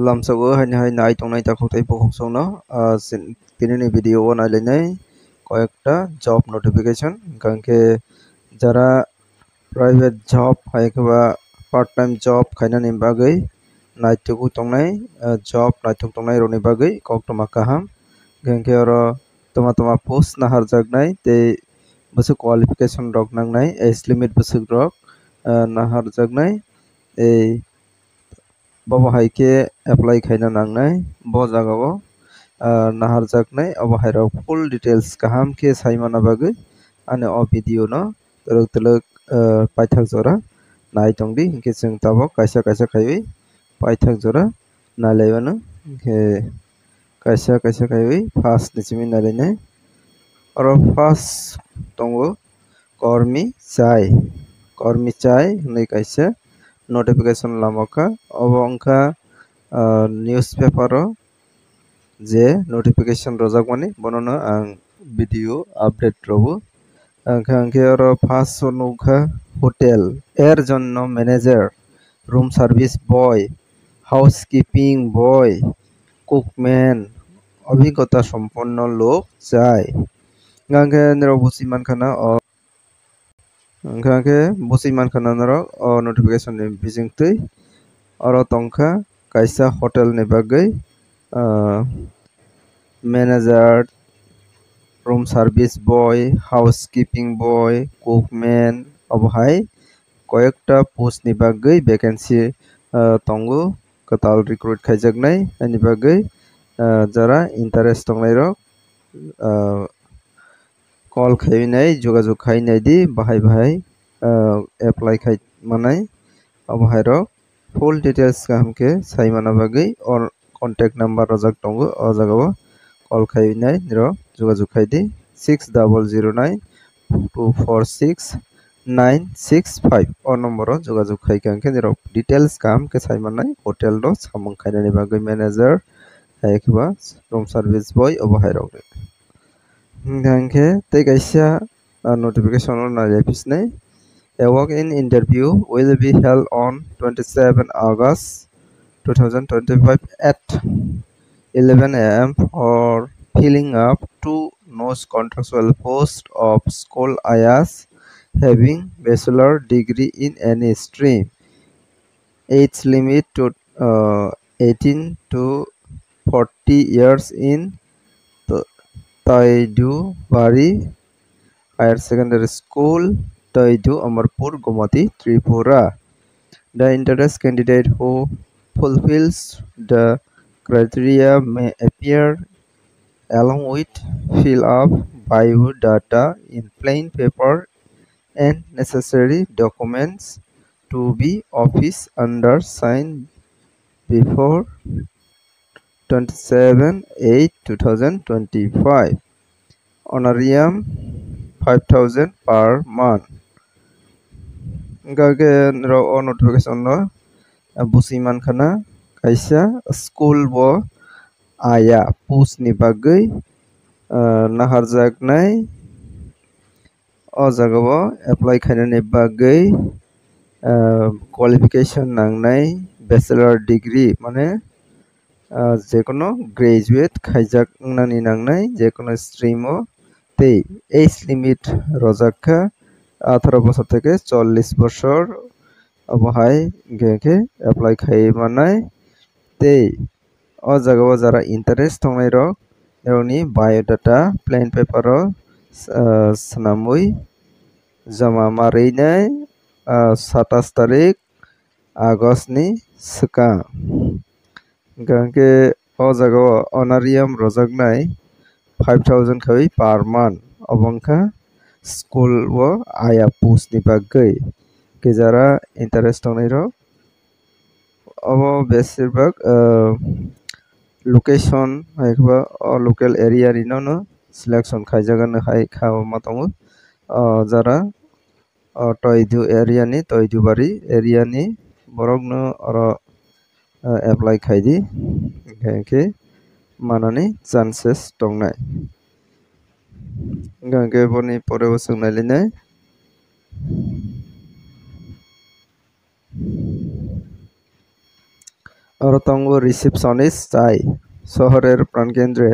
lamsago hai nai tongnai takhoktai bokhoksongno tinini video o nailainai কয়েকটা job notification কারণকে যারা private job হাইকবা part time job খাইনানি বাগै নাইতুকু tongnai জব নাইতুক tongnai roni bagै koktoma kaham gengke oro toma post naharjaknai tei busuk qualification rok nangnai age limit busuk rok naharjaknai ei bobo haike apply khaina nangnai bo jagao naharjaknai abo hairok full details kaham ke saimana bagui ani o video no tuluk paithak jora nai tongdi hingke chwng tabok kaisa khaiwi paithak jora nailaibano hingke kaisa khaiwi first ni chimi nailainai oro first tongo kormi chai hinui kaisa notification lamaka obo wngkha newspaper o je notification rojakmani bonono ang video update robo angkhe oro first o nukha hotel er jonno manager room service boy housekeeping boy cookman অভিজ্ঞতা সম্পন্ন লোক চাই গাঙ্গে নিরক বুঝি মানখানা গাঙ্গে বুঝি মানখানা নিরক notification ni bijingtui oro tongkha kaisa hotel ni bagui manager room service boy housekeeping boy cookman obo hai কয়েকটা post ni bagui vacancy tongo katal recruit khaijaknai ani bagui যারা interest tongnai rok call khainai jogajog khainai di bahai apply khai manai abo hai rok full details kahamke saimana bagui or contact number rojak tongo o jagao call khainai rok jogajog khaidi 6009 246 965 o number o jogajog khaika angke nirok details kam ke saimanai hotel ro samung khainani bagui manager haikba room service boy obo hairok hingke tei kaisa notification o nailapisnai a walk-in interview will be held on 27 August 2025 at 11 a.m. for filling up two non-contractual posts of school IAS having bachelor degree in any stream. Age limit to 18 to 40 years in Taidu Bari Higher Secondary School, Taidu Amarpur, Gomati, Tripura. The interested candidate who fulfills the criteria may appear along with fill up bio data in plain paper and necessary documents to be office undersigned before 27/8/2025. Honorarium 5,000 per month. Gage o notification no busi mankhana kaisa school bo aya post ni bagui naharjaknai o jagao apply khainani bagui qualification nangnai bachelor degree mane যেকোনো graduate খাইজাকনানি নাংনাই যেকোনো stream ও তেই age limit রজাক্কা 18 বছর থেকে 40 বছর অবহাই গেকে apply খাইমানাই তেই ও জায়গায় যারা ইন্টারেস্ট থংনাই রক এরনি বায়োডাটা প্লেন পেপার ও স্নামুই জমা মারैनाय 27 তারিখ August ni sika gangke o jagao honorarium rojaknai 5,000 khawi per month obongkha school o aya post ni bagui kejara interest tongnai rok obo besirbag location haikba o local area ni no selection khaijagana hai khawma tongo jara Toidu area ni Toidu Bari area ni borok no oro apply khaidi gangke manani chances tongnai gangke boni pore bo songnai linai অরতঙ্গ receptionist চাই। শহরের প্রাণকেন্দ্রে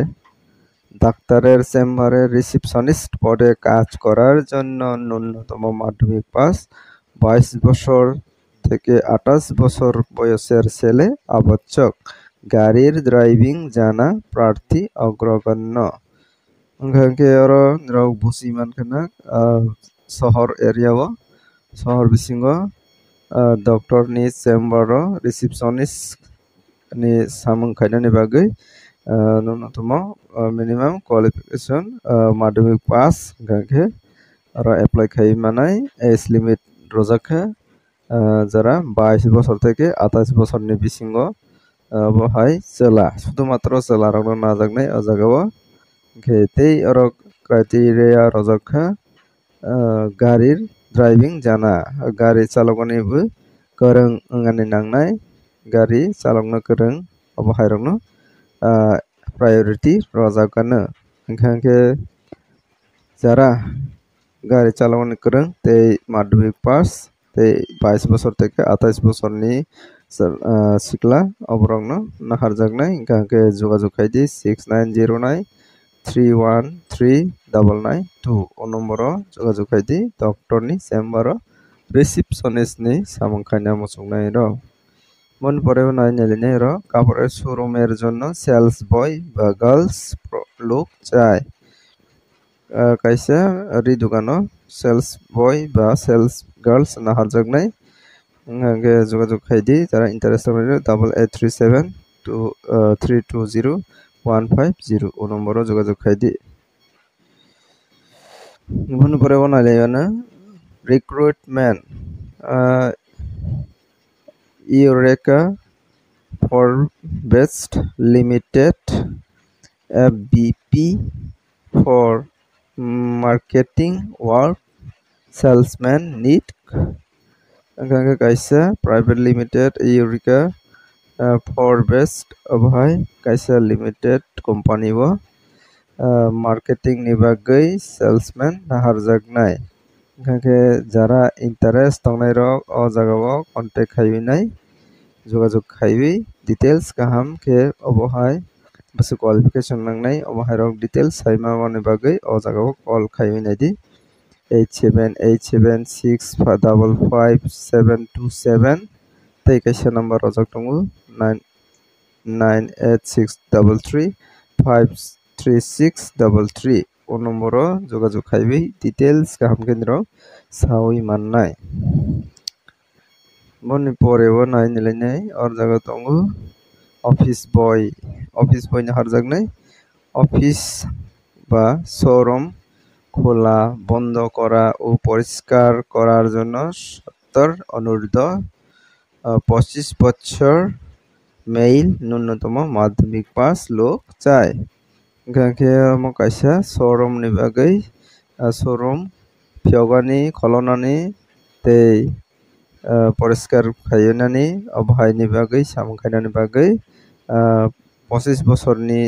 ডাক্তারের চেম্বারে receptionist পদে কাজ করার জন্য ন্যূনতম মাধ্যমিক পাস, 22 বছর থেকে 28 বছর বয়সের ছেলে আবশ্যক। গাড়ির ড্রাইভিং জানা প্রার্থী অগ্রগণ্য। Hingga oro nirok busi mankana sohor area o sohor bisingo doctor ni chamber o receptionist ni samung khaina ni bagui ন্যূনতম minimum qualification madhyamik pass hingga oro apply khai manai age limit rojakha যারা 22 বছর থেকে 28 বছরনি বিসিঙ্গ বহাই চেলা শুধুমাত্র চেলা রকম না জাগনাই ও জায়গাও tei orok criteria rojakha garir driving jana gari chalokani bo korong wngani nangnai gari chalokna korong obo hairokno priority rojakano hingkha ke যারা গাড়ি চালানো করং tei madhyamik pass tei 22 বছর থেকে 28 বছরনি sikla oborokno naharjaknai hingkha ke jogajog khaidi 6909 313992 o নম্বর যোগাযোগ খাইদি ডক্টরনি chamber receptionist ni samung khaina muchungnai rok মন পরেও নাই নিলেনে র কাপড়ের শোরুমের জন্য সেলস বয় বা গার্লস লোক চায় কাইসা রি দোকানো সেলস বয় বা সেলস গার্লস নাহারজাগনাই আগে যোগাযোগ খাইদি যারা ইন্টারেস্টেড 8837 320 150 ও নম্বরও যোগাযোগ খাইদি মন পরেও নাই নিলেনে recruitment Eureka Forbest Limited FBP for marketing work salesman need angka kaisa private limited Eureka Forbest abhai kaisa limited company o marketing ni bagui salesman naharjagnai angka jara interest tongnai rok o jagao contact khaibinai যোগাযোগ খাইবি details কাহাম কে অবহাই বসে qualification নাংনাই অবহাই rock details Saima মানে বাগৈ ও জাগাও call খাইবি নাইদি 8787655727 তেই কাইসা number Rajak দङो 998633533633 ও নম্বর যোগাযোগ খাইবি details কাহাম কেন্দ্র সাউই মাননাই মনে পরেও নাই নিলেনাই আর জায়গা দङ অফিস বয় না হারজাগনাই অফিস বা শোরুম খোলা বন্ধ করা ও পরিষ্কার করার জন্য 70 অনুর্ধ 25 বছর মেইল ন্যূনতম মাধ্যমিক পাস লোক চায় গাকে মকাইসা শোরুম ni bagui শোরুম ফিয়গানি খলনানি tei পরিষ্কার খাইনানি অবহাইনি বাগৈ samung khainani bagui 25 বছরনি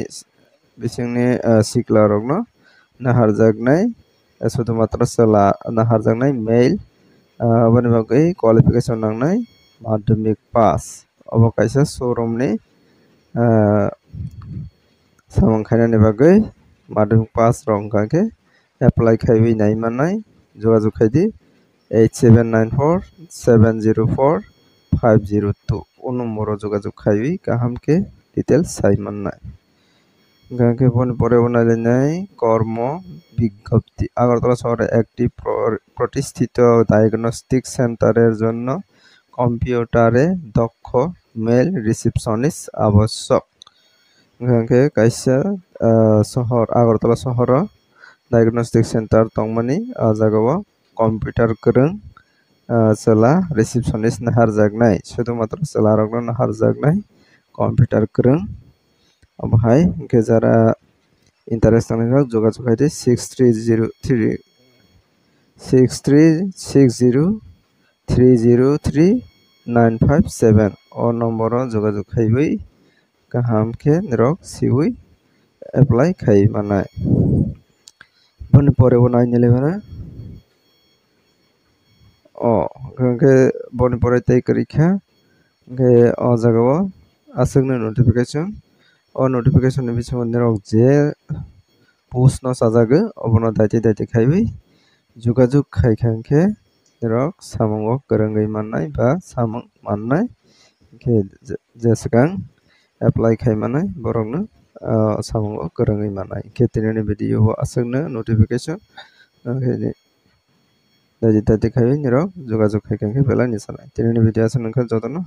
বিসিংনি sikla rokno naharjagnai শুধুমাত্র চেলা naharjagnai mail aboni bagui qualification nangnai madhyamik pass obo kaisa showroom ni samung khainani bagui madhyamik pass rok hingkha ke apply khaibi nai manai যোগাযোগ খাইদি 8794704502 ও নম্বর যোগাযোগ খাইবি কাহামকে details সাইমান্নাই গাকে বন পরে বনাইলেনাই কর্ম বিজ্ঞপ্তি আগরতলা শহরে একটি প্রতিষ্ঠিত ডায়াগনস্টিক সেন্টারের জন্য কম্পিউটারে দক্ষ মেল রিসিপশনিস্ট আবশ্যক গাকে কাইসা শহর আগরতলা শহর ডায়াগনস্টিক সেন্টার তংমানি জাগাও কম্পিউটার করং চেলা রিসিপশনিস্ট নাহারজাগনাই শুধুমাত্র চেলা রকনো নাহারজাগনাই কম্পিউটার করং অবহাই হingke যারা ইন্টারেস্ট রক যোগাযোগ খাইতে 6360303957 ও নম্বর যোগাযোগ খাইবই কাহামকে রক সিউই এপ্লাই খাই মানাই বন পরে বনাই নিলেবানা o hingke boni pore tei korikha hingke o jagao asakno notification o notification ni bisingo nirok je post no sajago obono daite khaibai jogajuk khaikha khe nirok samungo kwrwngwi mannai ba samung mannai khe jesekang apply khaimanai borokno samungo kwrwngwi mannai khe tinini video o asakno notification daite khaibai nirok jogajuk khaikha khe belai ni sanai tinini video asuk nongkha jotono.